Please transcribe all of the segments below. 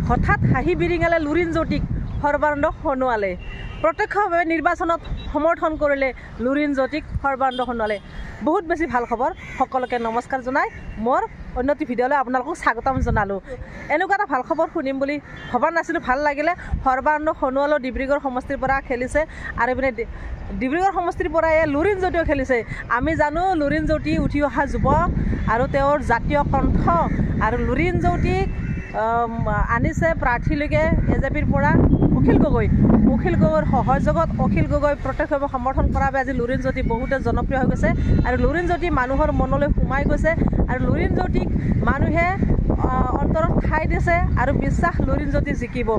হঠাৎ হাঁহি বিৰিঙালে লুৰিণ জ্যোতিক সৰ্বানন্দ সোণোৱালে। প্ৰত্যক্ষভাৱে নিৰ্বাচনত সমৰ্থন কৰিলে লুৰিণ জ্যোতিক সৰ্বানন্দ সোণোৱালে। বহুত বেছি ভাল খবৰ। সকলোকে নমস্কাৰ জনাই মোৰ অন্যটি ভিডিঅ'লৈ আপোনালোকক স্বাগতম জনালোঁ। এনেকুৱা এটা ভাল খবৰ শুনিম বুলি ভবা নাছিলোঁ, ভাল লাগিলে। সৰ্বানন্দ সোণোৱালেও ডিব্ৰুগড় সমষ্টিৰ পৰা খেলিছে আৰু এইপিনে ডিব্ৰুগড় সমষ্টিৰ পৰাই লুৰিণ জ্যোতিও খেলিছে। আমি জানো লুৰিণ জ্যোতি উঠি অহা যুৱক আৰু তেওঁৰ জাতীয় কণ্ঠ, আৰু লুৰিণ জ্যোতিক আনিছে প্ৰাৰ্থীলৈকে এজেপিৰ পৰা অখিল গগৈ। অখিল গগৈৰ সহযোগত অখিল গগৈ প্ৰত্যক্ষভাৱে সমৰ্থন কৰাৰ বাবে আজি লুৰিণ জ্যোতি বহুতে জনপ্ৰিয় হৈ গৈছে আৰু লুৰিণ জ্যোতি মানুহৰ মনলৈ সোমাই গৈছে আৰু লুৰিণ জ্যোতিক মানুহে অন্তৰত ঠাই দিছে আৰু বিশ্বাস লুৰিণ জ্যোতি জিকিব।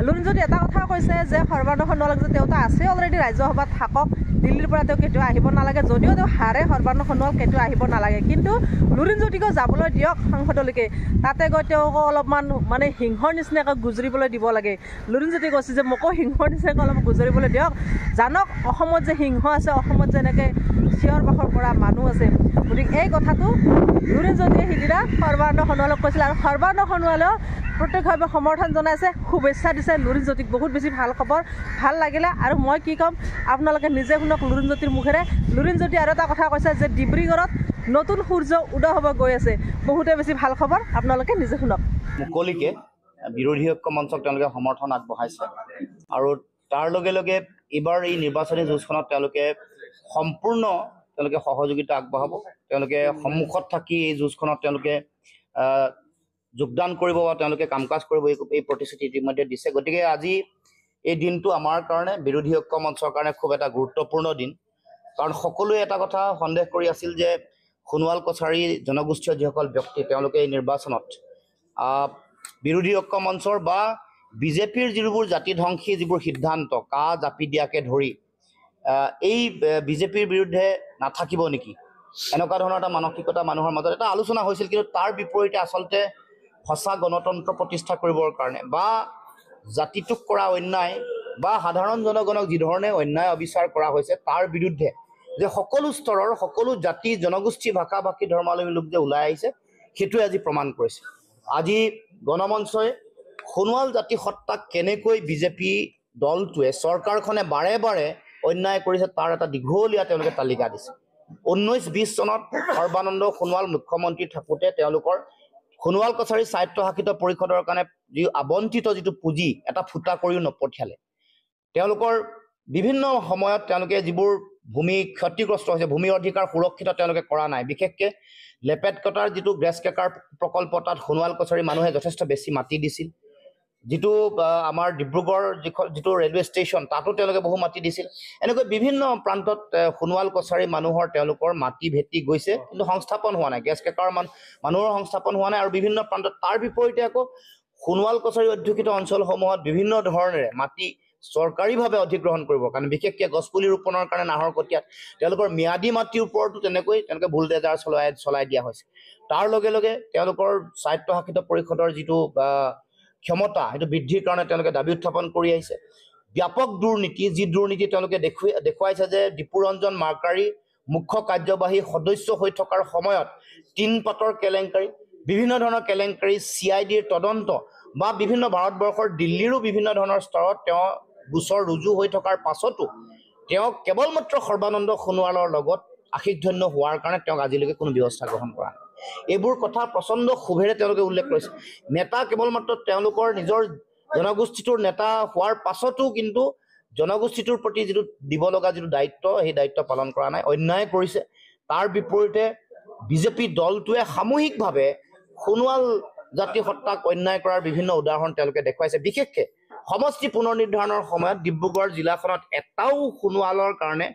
লুৰিণ জ্যোতি এটা কথা কৈছে যে সৰ্বানন্দ সোণোৱালক যে তেওঁ আছে অলৰেডি ৰাজ্যসভাত থাকক, দিল্লীৰ পৰা তেওঁ কেতিয়াও আহিব নালাগে। যদিও তেওঁ হাৰে সৰ্বানন্দ সোণোৱাল কেতিয়াও আহিব নালাগে, কিন্তু লুৰিণ জ্যোতিকো যাবলৈ দিয়ক সংসদলৈকে, তাতে গৈ তেওঁকো অলপমান মানে সিংহৰ নিচিনাকৈ গুজৰিবলৈ দিব লাগে। লুৰিণ জ্যোতি কৈছে যে মোকো সিংহৰ নিচিনাকৈ অলপ গুজৰিবলৈ দিয়ক, জানক অসমত যে সিংহ আছে, অসমত যে এনেকৈ চিঞৰ বাখৰ কৰা মানুহ আছে। গতিকে এই কথাটো লুৰিণ জ্যোতিয়ে সিদিনা সৰ্বানন্দ সোণোৱালক কৈছিল আৰু সৰ্বানন্দ সোণোৱালেও প্ৰত্যক্ষভাৱে সমৰ্থন জনাইছে, শুভেচ্ছা দিছে লুৰিণ জ্যোতিক। বহুত বেছি ভাল খবৰ, ভাল লাগিলে। আৰু মই কি ক'ম আপোনালোকে নিজে শুনক লুৰিণ জ্যোতিৰ মুখেৰে। লুৰিণ জ্যোতি আৰু এটা কথা কৈছে যে ডিব্ৰুগড়ত নতুন সূৰ্য উদয় হ'ব গৈ আছে। বহুতে বেছি ভাল খবৰ, আপোনালোকে নিজে শুনক। মুকলিকে বিৰোধী ঐক্য মঞ্চক তেওঁলোকে সমৰ্থন আগবঢ়াইছে আৰু তাৰ লগে লগে এইবাৰ এই নিৰ্বাচনী যুঁজখনত তেওঁলোকে সম্পূৰ্ণ সহযোগিতা আগবঢ়াব। তেওঁলোকে সন্মুখত থাকি এই যুঁজখনত তেওঁলোকে যোগদান কৰিব বা তেওঁলোকে কাম কাজ কৰিব, এই প্ৰতিশ্ৰুতি ইতিমধ্যে দিছে। গতিকে আজি এই দিনটো আমাৰ কাৰণে, বিৰোধী ঐক্য মঞ্চৰ কাৰণে খুব এটা গুৰুত্বপূৰ্ণ দিন। কাৰণ সকলোৱে এটা কথা সন্দেহ কৰি আছিল যে সোণোৱাল কছাৰী জনগোষ্ঠীয় যিসকল ব্যক্তি তেওঁলোকে এই নিৰ্বাচনত বিৰোধী ঐক্য মঞ্চৰ বা বিজেপিৰ যিবোৰ জাতি ধ্বংসী যিবোৰ সিদ্ধান্ত, কা জাপি দিয়াকে ধৰি এই বিজেপিৰ বিৰুদ্ধে নাথাকিব নেকি, এনেকুৱা ধৰণৰ এটা মানসিকতা মানুহৰ মাজত এটা আলোচনা হৈছিল। কিন্তু তাৰ বিপৰীতে আচলতে সঁচা গণতন্ত্ৰ প্ৰতিষ্ঠা কৰিবৰ কাৰণে বা জাতিটোক কৰা অন্যায় বা সাধাৰণ জনগণক যিধৰণে অন্যায় অবিচাৰ কৰা হৈছে তাৰ বিৰুদ্ধে যে সকলো স্তৰৰ সকলো জাতি জনগোষ্ঠী ভাষা ভাষী ধৰ্মাৱলম্বী লোক যে ওলাই আহিছে, সেইটোৱে আজি প্ৰমাণ কৰিছে। আজি গণমঞ্চই সোণোৱাল জাতি সত্তাক কেনেকৈ বিজেপি দলটোৱে, চৰকাৰখনে বাৰে বাৰে অন্যায় কৰিছে তাৰ এটা দীঘলীয়া তেওঁলোকে তালিকা দিছে। 19-20 চনত সৰ্বানন্দ সোণোৱাল মুখ্যমন্ত্ৰী থাকোঁতে তেওঁলোকৰ সোণোৱাল কছাৰী স্বায়ত্তশাসিত পৰিষদৰ কাৰণে যি আবণ্টিত যিটো পুঁজি এটা ফুটা কৰিও নপঠিয়ালে। তেওঁলোকৰ বিভিন্ন সময়ত তেওঁলোকে যিবোৰ ভূমি ক্ষতিগ্ৰস্ত হৈছে, ভূমিৰ অধিকাৰ সুৰক্ষিত তেওঁলোকে কৰা নাই। বিশেষকৈ লেপেট কটাৰ যিটো গ্ৰেছ কেকাৰ প্ৰকল্প, তাত সোণোৱাল কছাৰী মানুহে যথেষ্ট বেছি মাটি দিছিল। যিটো আমাৰ ডিব্ৰুগড় যিটো ৰেলৱে ষ্টেচন, তাতো তেওঁলোকে বহু মাটি দিছিল। এনেকৈ বিভিন্ন প্ৰান্তত সোণোৱাল কছাৰী মানুহৰ তেওঁলোকৰ মাটি ভেটি গৈছে, কিন্তু সংস্থাপন হোৱা নাই। গেছ কেকাৰ মানুহৰ সংস্থাপন হোৱা নাই আৰু বিভিন্ন প্ৰান্তত। তাৰ বিপৰীতে আকৌ সোণোৱাল কছাৰী অধ্যুষিত অঞ্চলসমূহত বিভিন্ন ধৰণেৰে মাটি চৰকাৰীভাৱে অধিগ্ৰহণ কৰিবৰ কাৰণে, বিশেষকৈ গছপুলি ৰোপণৰ কাৰণে নাহৰ কটীয়াত তেওঁলোকৰ ম্যাদী মাটিৰ ওপৰতো তেনেকৈ ভোল্টেজাৰ চলাই দিয়া হৈছে। তাৰ লগে লগে তেওঁলোকৰ স্বায়ত্তশাসিত পৰিষদৰ যিটো ক্ষমতা, সেইটো বৃদ্ধিৰ কাৰণে তেওঁলোকে দাবী উত্থাপন কৰি আহিছে। ব্যাপক দুৰ্নীতি, যি দুৰ্নীতি তেওঁলোকে দেখুৱাইছে যে দীপুৰঞ্জন মাৰ্কাৰী মুখ্য কাৰ্যবাহী সদস্য হৈ থকাৰ সময়ত টিনপাতৰ কেলেংকাৰী, বিভিন্ন ধৰণৰ কেলেংকাৰী, CIDৰ তদন্ত বা বিভিন্ন ভাৰতবৰ্ষৰ দিল্লীৰো বিভিন্ন ধৰণৰ স্তৰত তেওঁ গোচৰ ৰুজু হৈ থকাৰ পাছতো তেওঁক কেৱল মাত্ৰ সৰ্বানন্দ সোণোৱালৰ লগত আশীৰ্ধন্য হোৱাৰ কাৰণে তেওঁক আজিলৈকে কোনো ব্যৱস্থা গ্ৰহণ কৰা নাই। এইবোৰ কথা প্ৰচণ্ড ক্ষোভেৰে তেওঁলোকে উল্লেখ কৰিছে। নেতা কেৱল মাত্ৰ তেওঁলোকৰ নিজৰ জনগোষ্ঠীটোৰ নেতা হোৱাৰ পাছতো কিন্তু জনগোষ্ঠীটোৰ প্ৰতি যিটো দিব লগা যিটো দায়িত্ব, সেই দায়িত্ব পালন কৰা নাই, অন্যায় কৰিছে। তাৰ বিপৰীতে বিজেপি দলটোৱে সামূহিকভাৱে সোণোৱাল জাতি সত্তাক অন্যায় কৰাৰ বিভিন্ন উদাহৰণ তেওঁলোকে দেখুৱাইছে। বিশেষকৈ সমষ্টি পুনৰ নিৰ্ধাৰণৰ সময়ত ডিব্ৰুগড় জিলাখনত এটাও সোণোৱালৰ কাৰণে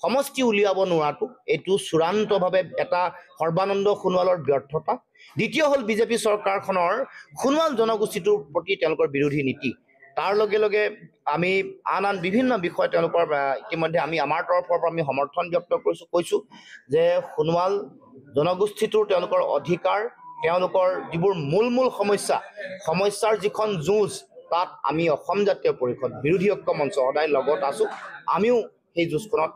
সমষ্টি উলিয়াব নোৱাৰাটো এইটো চূড়ান্তভাৱে এটা সৰ্বানন্দ সোণোৱালৰ ব্যৰ্থতা। দ্বিতীয় হ'ল বিজেপি চৰকাৰখনৰ সোণোৱাল জনগোষ্ঠীটোৰ প্ৰতি তেওঁলোকৰ বিৰোধী নীতি। তাৰ লগে লগে আমি আন বিভিন্ন বিষয় তেওঁলোকৰ ইতিমধ্যে আমাৰ তৰফৰ পৰা আমি সমৰ্থন ব্যক্ত কৈছোঁ যে সোণোৱাল জনগোষ্ঠীটোৰ তেওঁলোকৰ অধিকাৰ, তেওঁলোকৰ যিবোৰ মূল সমস্যাৰ যিখন যুঁজ, তাত আমি অসম জাতীয় পৰিষদ বিৰোধী ঐক্য মঞ্চ সদায় লগত আছোঁ। আমিও সেই যুঁজখনত